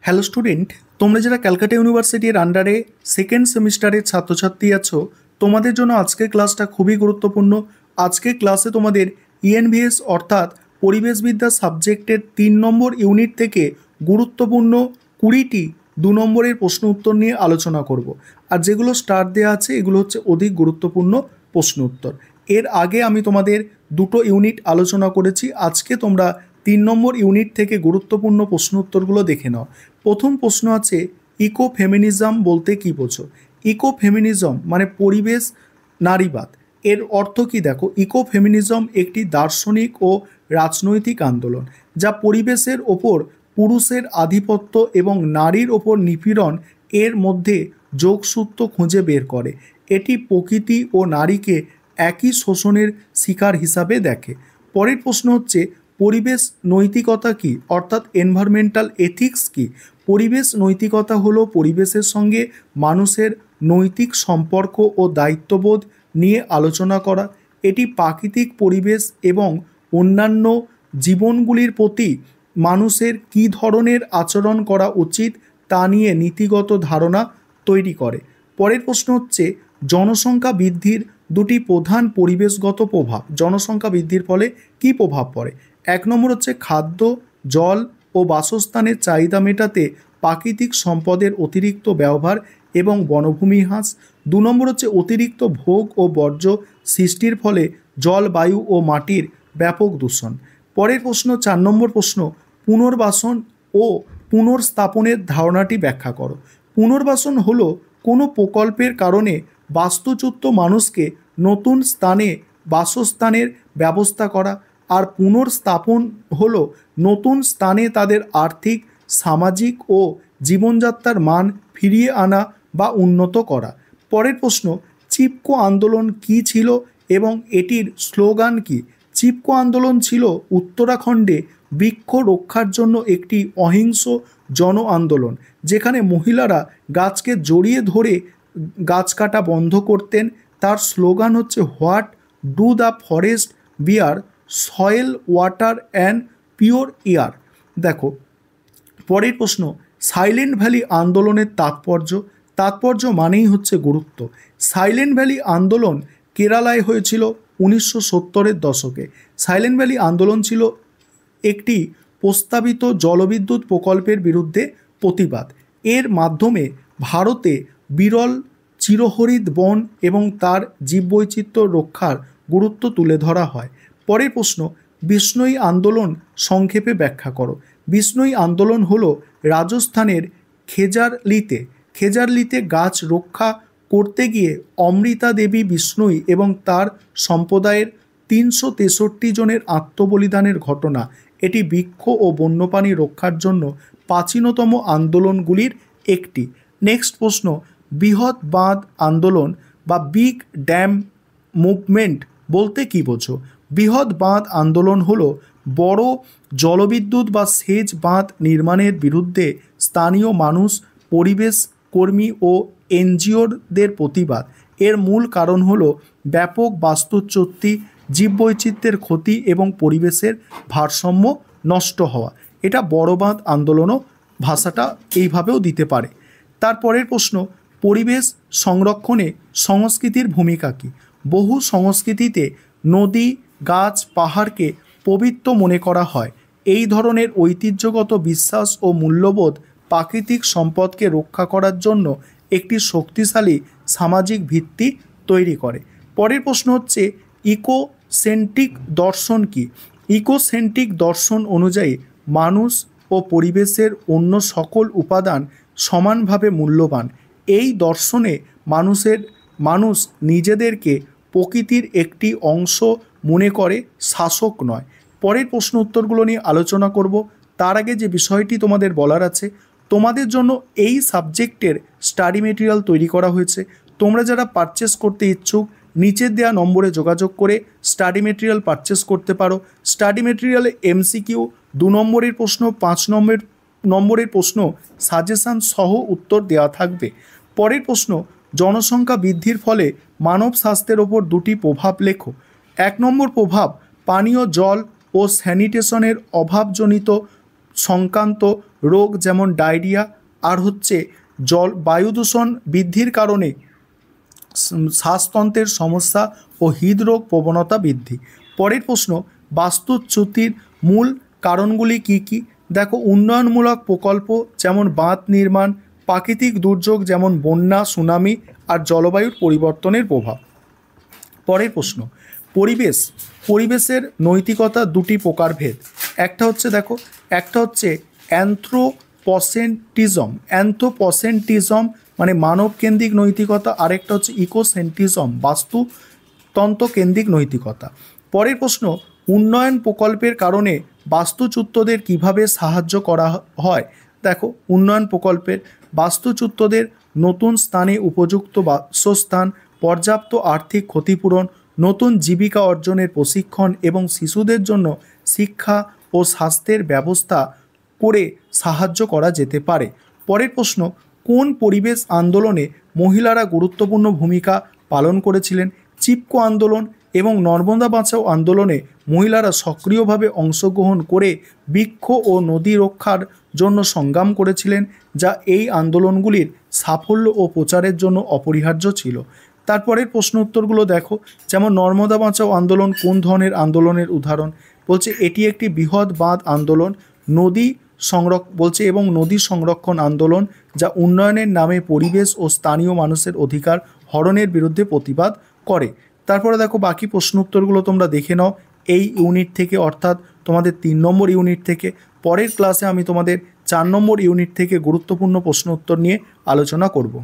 Hello student, তোমরা যারা ক্যালকাটা ইউনিভার্সিটির আন্ডারে সেকেন্ড সেমিস্টারের ছাত্রছাত্রী আছো, তোমাদের জন্য আজকের ক্লাসটা খুবই গুরুত্বপূর্ণ। আজকের ক্লাসে তোমাদের ইএনভিএস অর্থাৎ পরিবেশবিদ্যা সাবজেক্টের 3 নম্বর ইউনিট থেকে গুরুত্বপূর্ণ 20টি 2 নম্বরের প্রশ্ন উত্তর নিয়ে আলোচনা করব। আর যেগুলো স্টার দেওয়া আছে এগুলো হচ্ছে অধিক গুরুত্বপূর্ণ প্রশ্ন উত্তর। এর আগে আমি তোমাদের দুটো ইউনিট আলোচনা করেছি, আজকে তোমরা 3 নম্বর ইউনিট থেকে গুরুত্বপূর্ণ প্রশ্ন উত্তরগুলো দেখে নাও। প্রথম প্রশ্ন আছে, ইকো ফেমিনিজম বলতে কী বোঝো? ইকো ফেমিনিজম মানে পরিবেশ নারীবাদ। এর অর্থ কি দেখো, ইকো ফেমিনিজম একটি দার্শনিক ও রাজনৈতিক আন্দোলন যা পরিবেশের ওপর পুরুষের আধিপত্য এবং নারীর ওপর নিপীড়ন এর মধ্যে যোগসূত্র খুঁজে বের করে। এটি প্রকৃতি ও নারীকে একই শোষণের শিকার হিসাবে দেখে। পরের প্রশ্ন হচ্ছে, পরিবেশ নৈতিকতা কি অর্থাৎ এনভায়রনমেন্টাল এথিক্স কি? পরিবেশ নৈতিকতা হলো পরিবেশের সঙ্গে মানুষের নৈতিক সম্পর্ক ও দায়িত্ববোধ নিয়ে আলোচনা করা। এটি প্রাকৃতিক পরিবেশ এবং অন্যান্য জীবনগুলির প্রতি মানুষের কী ধরনের আচরণ করা উচিত তা নিয়ে নীতিগত ধারণা তৈরি করে। পরের প্রশ্ন হচ্ছে, জনসংখ্যা বৃদ্ধির দুটি প্রধান পরিবেশগত প্রভাব। জনসংখ্যা বৃদ্ধির ফলে কী প্রভাব পড়ে? 1 নম্বর হচ্ছে খাদ্য, জল ও বাসস্থানের চাহিদা মেটাতে প্রাকৃতিক সম্পদের অতিরিক্ত ব্যবহার এবং বনভূমি হ্রাস। 2 নম্বর হচ্ছে অতিরিক্ত ভোগ ও বর্জ্য সৃষ্টির ফলে জল, বায়ু ও মাটির ব্যাপক দূষণ। পরের প্রশ্ন 4 নম্বর প্রশ্ন, পুনর্বাসন ও পুনর্স্থাপনের ধারণাটি ব্যাখ্যা করো। পুনর্বাসন হলো কোনো প্রকল্পের কারণে বাস্তুচ্যুত মানুষকে নতুন স্থানে বাসস্থানের ব্যবস্থা করা, আর পুনর্স্থাপন হলো নতুন স্থানে তাদের আর্থিক, সামাজিক ও জীবনযাত্রার মান ফিরিয়ে আনা বা উন্নত করা। পরের প্রশ্ন, চিপকো আন্দোলন কী ছিল এবং এটির স্লোগান কী? চিপকো আন্দোলন ছিল উত্তরাখণ্ডে বৃক্ষ রক্ষার জন্য একটি অহিংস জন আন্দোলন, যেখানে মহিলারা গাছকে জড়িয়ে ধরে গাছ কাটা বন্ধ করতেন। তার স্লোগান হচ্ছে, what do the forest bear, soil, water and pure air. দেখো পরের প্রশ্ন, সাইলেন্ট ভ্যালি আন্দোলনের তাৎপর্য। তাৎপর্য মানেই হচ্ছে গুরুত্ব। সাইলেন্ট ভ্যালি আন্দোলন কেরালায় হয়েছিল 1970-এর দশকে। সাইলেন্ট ভ্যালি আন্দোলন ছিল একটি প্রস্তাবিত জলবিদ্যুৎ প্রকল্পের বিরুদ্ধে প্রতিবাদ। এর মাধ্যমে ভারতে বিরল চিরহরিৎ বন এবং তার জীববৈচিত্র্য রক্ষার গুরুত্ব তুলে ধরা হয়। পরের প্রশ্ন, বিষ্ণুই আন্দোলন সংক্ষেপে ব্যাখ্যা করো। বিষ্ণুই আন্দোলন হলো রাজস্থানের খেজারলিতে গাছ রক্ষা করতে গিয়ে অমৃতা দেবী বিষ্ণুই এবং তার সম্প্রদায়ের 363 জনের আত্মবলিদানের ঘটনা। এটি বৃক্ষ ও বন্যপ্রাণী রক্ষার জন্য প্রাচীনতম আন্দোলনগুলির একটি। নেক্সট প্রশ্ন, বৃহৎ বাঁধ আন্দোলন বা বিগ ড্যাম মুভমেন্ট বলতে কী বোঝো? বৃহৎ বাঁধ আন্দোলন হলো বড় জলবিদ্যুৎ বা সেচ বাঁধ নির্মাণের বিরুদ্ধে স্থানীয় মানুষ, পরিবেশ কর্মী ও এনজিওদের প্রতিবাদ। এর মূল কারণ হলো ব্যাপক বাস্তুচ্যুতি, জীববৈচিত্র্যের ক্ষতি এবং পরিবেশের ভারসাম্য নষ্ট হওয়া। এটা বড় বাঁধ আন্দোলনও ভাষাটা এইভাবেও দিতে পারে। তারপরের প্রশ্ন, পরিবেশ সংরক্ষণে সংস্কৃতির ভূমিকা কী? বহু সংস্কৃতিতে নদী, গাছ, পাহাড়কে পবিত্র মনে করা হয়। এই ধরনের ঐতিহ্যগত বিশ্বাস ও মূল্যবোধ প্রাকৃতিক সম্পদকে রক্ষা করার জন্য একটি শক্তিশালী সামাজিক ভিত্তি তৈরি করে। পরের প্রশ্ন হচ্ছে, ইকোসেন্ট্রিক দর্শন কী? ইকোসেন্ট্রিক দর্শন অনুযায়ী মানুষ ও পরিবেশের অন্য সকল উপাদান সমানভাবে মূল্যবান। এই দর্শনে মানুষ নিজেদেরকে প্রকৃতির একটি অংশ মনে করে, শাসক নয়। পরের প্রশ্ন উত্তরগুলো নিয়ে আলোচনা করব। তার আগে যে বিষয়টি তোমাদের বলার আছে, তোমাদের জন্য এই সাবজেক্টের স্টাডি মেটেরিয়াল তৈরি করা হয়েছে। তোমরা যারা পারচেস করতে ইচ্ছুক নিচের দেওয়া নম্বরে যোগাযোগ করে স্টাডি মেটেরিয়াল পারচেস করতে পারো। স্টাডি মেটেরিয়ালে MCQ, 2 নম্বরের প্রশ্ন, 5 নম্বরের প্রশ্ন সাজেশান সহ উত্তর দেওয়া থাকবে। পরের প্রশ্ন, জনসংখ্যা বৃদ্ধির ফলে মানব স্বাস্থ্যের ওপর দুটি প্রভাব লেখো। 1 নম্বর প্রভাব, পানীয় জল ও স্যানিটেশনের অভাবজনিত সংক্রান্ত রোগ যেমন ডায়রিয়া, আর হচ্ছে বায়ু দূষণ বৃদ্ধির কারণে শ্বাসতন্ত্রের সমস্যা ও হৃদরোগ প্রবণতা বৃদ্ধি। পরের প্রশ্ন, বাস্তুচ্যুতির মূল কারণগুলি কি কি? দেখো, উন্নয়নমূলক প্রকল্প যেমন বাঁধ নির্মাণ, প্রাকৃতিক দুর্যোগ যেমন বন্যা, সুনামি, আর জলবায়ুর পরিবর্তনের প্রভাব। পরের প্রশ্ন, পরিবেশের নৈতিকতা দুটি প্রকারভেদ। একটা হচ্ছে অ্যানথ্রোপসেন্ট্রিজম মানে মানবকেন্দ্রিক নৈতিকতা, আরেকটা হচ্ছে ইকোসেন্ট্রিজম বাস্তুতন্ত্রকেন্দ্রিক নৈতিকতা। পরের প্রশ্ন, উন্নয়ন প্রকল্পের কারণে বাস্তুচ্যুতদের কিভাবে সাহায্য করা হয়? দেখো, উন্নয়ন প্রকল্পের বাস্তুচ্যুতদের নতুন স্থানে উপযুক্ত বাসস্থান, পর্যাপ্ত আর্থিক ক্ষতিপূরণ, নতুন জীবিকা অর্জনের প্রশিক্ষণ এবং শিশুদের জন্য শিক্ষা ও স্বাস্থ্যের ব্যবস্থা করে সাহায্য করা যেতে পারে। পরের প্রশ্ন, কোন পরিবেশ আন্দোলনে মহিলারা গুরুত্বপূর্ণ ভূমিকা পালন করেছিলেন? চিপকো আন্দোলন এবং নর্মদা বাঁচাও আন্দোলনে মহিলারা সক্রিয়ভাবে অংশগ্রহণ করে বৃক্ষ ও নদী রক্ষার জন্য সংগ্রাম করেছিলেন, যা এই আন্দোলনগুলির সাফল্য ও প্রচারের জন্য অপরিহার্য ছিল। তারপরের প্রশ্ন উত্তরগুলো দেখো, যেমন নর্মদা বাঁচাও আন্দোলন কোন ধরনের আন্দোলনের উদাহরণ? বলছে এটি একটি বৃহৎ বাঁধ আন্দোলন, নদী সংরক্ষণ আন্দোলন, যা উন্নয়নের নামে পরিবেশ ও স্থানীয় মানুষের অধিকার হরণের বিরুদ্ধে প্রতিবাদ করে। তারপরে দেখো, বাকি প্রশ্ন উত্তরগুলো তোমরা দেখে নাও এই ইউনিট থেকে, অর্থাৎ তোমাদের 3 নম্বর ইউনিট থেকে। পরের ক্লাসে আমি তোমাদের 4 নম্বর ইউনিট থেকে গুরুত্বপূর্ণ প্রশ্ন উত্তর নিয়ে আলোচনা করব।